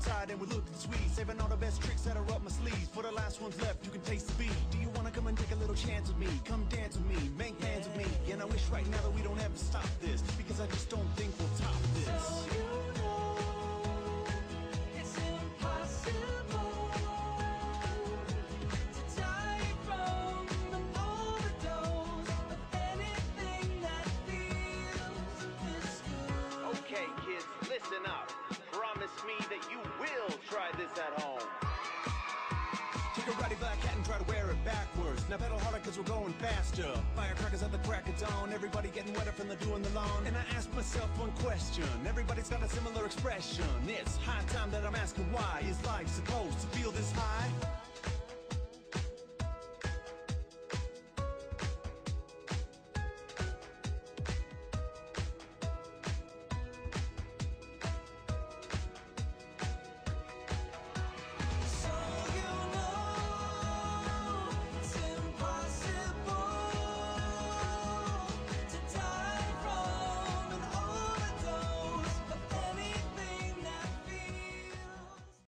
outside and we're looking sweet, saving all the best tricks that are up my sleeves. For the last ones left, you can taste the beat. Do you wanna come and take a little chance with me? Come dance with me, make plans with me. And I wish right now that we don't ever stop this, because I just don't think we'll top this. So you know it's impossible to die from an overdose of anything that feels this good. Okay, kids, listen up. Promise me that you will try this at home. Take a rowdy black hat and try to wear it backwards. Now pedal harder cause we're going faster. Firecrackers at the crack of dawn, everybody getting wetter from the dew on the lawn. And I ask myself one question, everybody's got a similar expression. It's high time that I'm asking why. Is life supposed to feel this high?